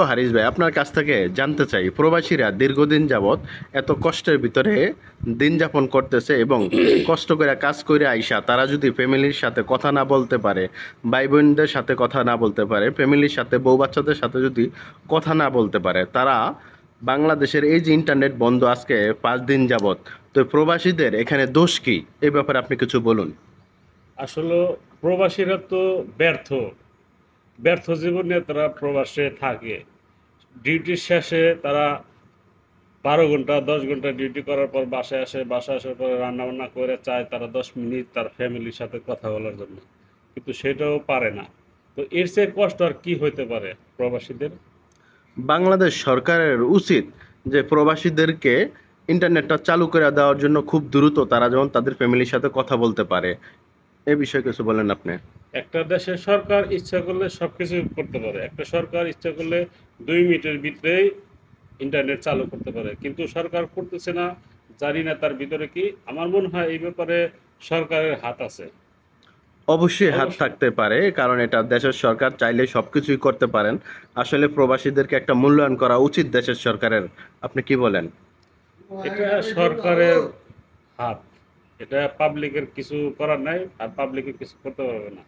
হারিস ভাই, আপনার কাছ থেকে জানতে চাই, প্রবাসীরা দীর্ঘদিন যাবৎ এত কষ্টের ভিতরে দিন যাপন করতেছে এবং কষ্ট করে কাজ করে আইসা তারা যদি ফ্যামিলির সাথে কথা না বলতে পারে, ভাই বোনদের সাথে কথা না বলতে পারে, ফ্যামিলির সাথে বউ বাচ্চাদের সাথে যদি কথা না বলতে পারে, তারা বাংলাদেশের এই যে ইন্টারনেট বন্ধ আজকে 5 দিন যাবৎ, তো প্রবাসীদের এখানে দোষ কি? এই ব্যাপারে আপনি কিছু বলুন। আসলে প্রবাসীরা তো ব্যর্থ ব্যর্থ জীবনে তারা প্রবাসে থাকে। ডিউটির শেষে তারা 12 ঘন্টা 10 ঘন্টা ডিউটি করার পর বাসায় আসে, বাসায় আসার পরে রান্না বান্না করে চায় তারা 10 মিনিট তার ফ্যামিলির সাথে কথা বলার জন্য, কিন্তু সেটাও পারে না। তো এর চেয়ে কষ্ট আর কি হইতে পারে প্রবাসীদের? বাংলাদেশ সরকারের উচিত যে প্রবাসীদেরকে ইন্টারনেটটা চালু করে দেওয়ার জন্য খুব দ্রুত তারা যেমন তাদের ফ্যামিলির সাথে কথা বলতে পারে। এ বিষয়ে কিছু বলেন আপনি। একটা দেশের সরকার ইচ্ছা করলে সবকিছু করতে পারে, একটা সরকার ইচ্ছা করলে 2 মিনিটের ভিতরেই ইন্টারনেট চালু করতে পারে, কিন্তু সরকার করতেছে না। জানি না তার ভিতরে কি। আমার মনে হয় এই ব্যাপারে সরকারের হাত আছে। অবশ্যই হাত অবশ্যই থাকতে পারে, কারণ এটা দেশের সরকার চাইলে সবকিছুই করতে পারেন। আসলে প্রবাসীদেরকে একটা মূল্যায়ন করা উচিত দেশের সরকারের। আপনি কি বলেন? এটা সরকারের হাত, এটা পাবলিকের কিছু করার নাই, আর পাবলিকের কিছু করতে পারবে না।